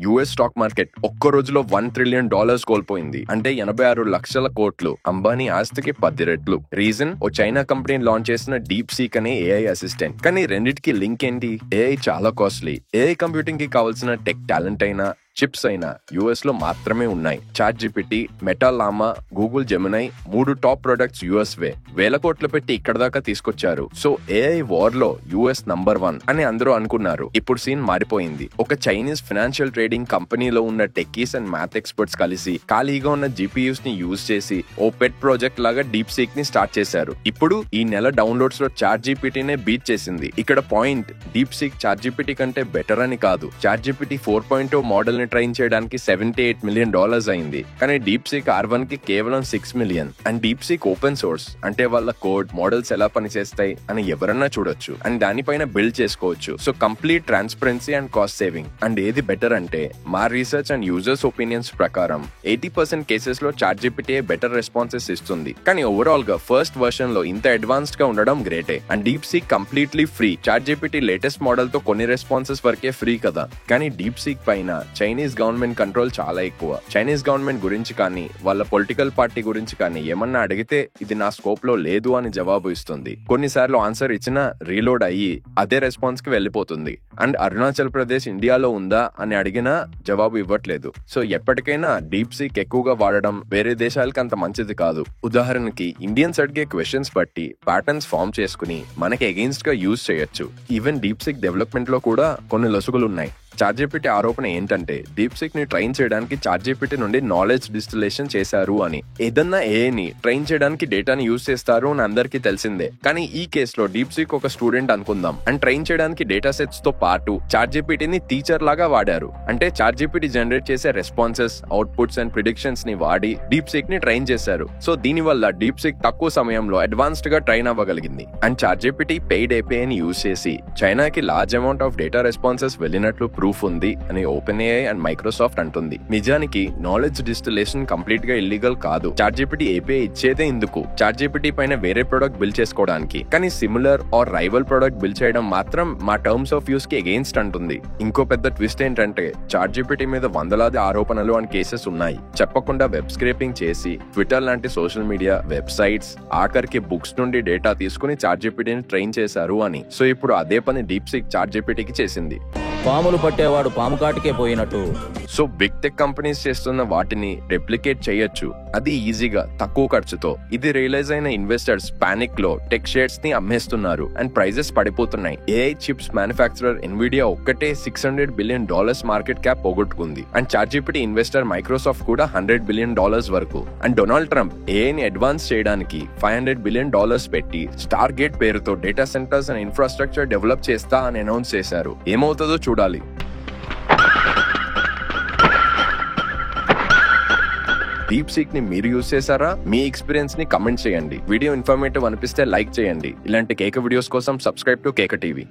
US stock market ఒక్క రోజులో $1 trillion కోల్పోయింది. అంటే 86 లక్షల కోట్లు. అంబానీ ఆస్తికి 10 రెట్లు. రీజన్, ఓ చైనా కంపెనీ లాంచ్ చేసిన డీప్ సీక్ అనే ఏఐ అసిస్టెంట్. కానీ రెండిటికి లింక్ ఏంటి? ఏఐ చాలా కాస్ట్లీ. ఏఐ కంప్యూటింగ్ కి కావాల్సిన టెక్ టాలెంట్ అయినా చిప్స్ అయినా యుఎస్ లో మాత్రమే ఉన్నాయి. ChatGPT, Meta Llama, Google Gemini 3 top products US వే. వేల కోట్లు పెట్టి ఇక్కడ దాకా తీసుకొచ్చారు. సో ఏఐ వార్ లో యుఎస్ నంబర్ 1 అని అందరూ అనుకున్నారు. ఇప్పుడు సీన్ మారిపోయింది. ఒక చైనీస్ ఫైనాన్షియల్ ట్రేడింగ్ కంపెనీలో ఉన్న టెక్కీస్ అండ్ మ్యాథ్ ఎక్స్పర్ట్స్ కలిసి ఖాళీగా ఉన్న జీపీయూస్ ని యూజ్ చేసి ఓ పెట్ ప్రాజెక్ట్ లాగా డీప్ సీక్ ని స్టార్ట్ చేశారు. ఇప్పుడు ఈ నెల డౌన్లోడ్స్ లో చాట్ జీపీటీనే బీట్ చేసింది. ఇక్కడ point, DeepSeek ChatGPT కంటే బెటర్ అని కాదు. చాట్ జీపీటీ 4.0 మోడల్ ట్రైన్ చేయడానికి $78 మిలియన్ అయింది. కానీ డీప్ సీక్ R1 కి కేవలం $6 million. And deep seek open source, అంటే వాళ్ళ కోడ్ మోడల్స్ ఎలా పనిచేస్తాయి అని ఎవరన్నా చూడొచ్చు అండ్ దానిపైన బిల్డ్ చేసుకోవచ్చు. So complete transparency and cost saving. And ఏది బెటర్ అంటే, మా రీసెర్చ్ అండ్ యూజర్స్ ఒపీనియన్స్ ప్రకారం 80% కేసెస్ లో చాట్ జీపీటీ బెటర్ రెస్పాన్సెస్ ఇస్తుంది. కానీ ఓవరాల్ గా ఫస్ట్ వర్షన్ లో ఇంత అడ్వాన్స్డ్ గా ఉండడం గ్రేటే. And DeepSeek completely free. ChatGPT latest model తో కొన్ని రెస్పాన్సెస్ వరకే ఫ్రీ కదా. కానీ డీప్ సీక్ పైన చైనీస్ గవర్నమెంట్ కంట్రోల్ చాలా ఎక్కువ. చైనీస్ గవర్నమెంట్ గురించి కానీ వాళ్ళ పొలిటికల్ పార్టీ గురించి కానీ ఏమన్నా అడిగితే ఇది నా స్కోప్ లో లేదు అని జవాబు ఇస్తుంది. కొన్నిసార్లు ఆన్సర్ ఇచ్చినా రీలోడ్ అయ్యి అదే రెస్పాన్స్ కి వెళ్ళిపోతుంది. అండ్ అరుణాచల్ ప్రదేశ్ ఇండియాలో ఉందా అని అడిగినా జవాబు ఇవ్వట్లేదు. సో ఎప్పటికైనా డీప్ సీక్ ఎక్కువగా వాడడం వేరే దేశాలకి అంత మంచిది కాదు. ఉదాహరణకి ఇండియన్స్ అడిగే క్వశ్చన్స్ బట్టి ప్యాటర్న్స్ ఫామ్ చేసుకుని మనకి అగెయిన్స్ట్ గా యూజ్ చేయొచ్చు. ఈవెన్ డీప్ సీక్ డెవలప్మెంట్ లో కూడా కొన్ని లొసుగులు ఉన్నాయి. చాట్ జీపీటీ ఆరోపణ ఏంటంటే డీప్ సీక్ ని ట్రైన్ చేయడానికి చాట్ జీపీటీ నుండి నాలెడ్జ్ డిస్టిలేషన్ చేశారు అని. ఏదన్నా ఏఐని ట్రైన్ చేయడానికి డేటాని యూజ్ చేస్తారు అని అందరికీ తెలిసిందే. కానీ ఈ కేసులో డీప్ సీక్ ఒక స్టూడెంట్ అనుకుందాం అండ్ ట్రైన్ చేయడానికి డేటా సెట్స్ తో పాటు చాట్ జీపీటీని టీచర్ లాగా వాడారు. అంటే చాట్ జీపీటీ జనరేట్ చేసే రెస్పాన్సెస్, అవుట్పుట్స్ అండ్ ప్రిడిక్షన్స్ ని వాడి డీప్ సీక్ ని ట్రైన్ చేశారు. సో దీని వల్ల డీప్ సీక్ తక్కువ సమయంలో అడ్వాన్స్డ్ గా ట్రైన్ అవ్వగలిగింది. అండ్ చాట్ జీపీటీ పెయిడ్ ఏపీఐని యూజ్ చేసి చైనాకి large amount of data responses వెళ్ళినట్లు ప్రూఫ్ ఉంది అని ఓపెన్ ఏఐ అండ్ మైక్రోసాఫ్ట్ అంటుంది. నిజానికి నాలెడ్జ్ డిస్టిలేషన్ కంప్లీట్ గా ఇల్లీగల్ కాదు. చాట్ జీపీటీ ఏపీఐ ఇచ్చేదే ఇందుకు, చాట్ జీపీటీ పైన వేరే ప్రొడక్ట్ బిల్డ్ చేసుకోవడానికి. కానీ similar or rival product build చేయడం మాత్రం మా టర్మ్స్ ఆఫ్ యూస్ కి అగెయిన్స్ట్ అంటుంది. ఇంకో పెద్ద ట్విస్ట్ ఏంటంటే చాట్ జీపీటీ మీద వందలాది ఆరోపణలు అండ్ కేసెస్ ఉన్నాయి. చెప్పకుండా వెబ్ స్క్రేపింగ్ చేసి ట్విట్టర్ లాంటి సోషల్ మీడియా, వెబ్సైట్స్, ఆఖరికి బుక్స్ నుండి డేటా తీసుకుని చాట్ జీపీటీని ట్రైన్ చేశారు అని. సో ఇప్పుడు అదే పని డీప్ సీక్ చాట్ జీపీటీకి చేసింది. పాములు పట్టేవాడు పాము కాటికే పోయినట్టు. సో బిగ్ టెక్ కంపెనీస్ చేస్తున్న వాటిని రెప్లికేట్ చేయొచ్చు, అది ఈజీగా తక్కువ ఖర్చుతో. ఇది రియలైజ్ అయిన ఇన్వెస్టర్స్ పానిక్ లో టెక్ షేర్స్ ని అమ్మేస్తున్నారు అండ్ ప్రైజెస్ పడిపోతున్నాయి. ఏఐ చిప్స్ మ్యానుఫ్యాక్చరర్ ఎన్విడియా ఒక్కటే $600 బిలియన్ మార్కెట్ క్యాప్ పోగొట్టుకుంది. And ChatGPT investor Microsoft కూడా $100 బిలియన్ వరకు. అండ్ డొనాల్డ్ ట్రంప్ ఏఐని అడ్వాన్స్ చేయడానికి $500 బిలియన్ పెట్టి స్టార్ గేట్ పేరుతో data centres and infrastructure develop చేస్తా అని అనౌన్స్ చేశారు. ఏమవుతుందో చూడాలి. డీప్ సీక్ ని మీరు యూజ్ చేశారా? మీ ఎక్స్పీరియన్స్ ని కమెంట్ చేయండి. వీడియో ఇన్ఫర్మేటివ్ అనిపిస్తే లైక్ చేయండి. ఇలాంటి కేక వీడియోస్ కోసం సబ్స్క్రైబ్ టు కేక టీవీ.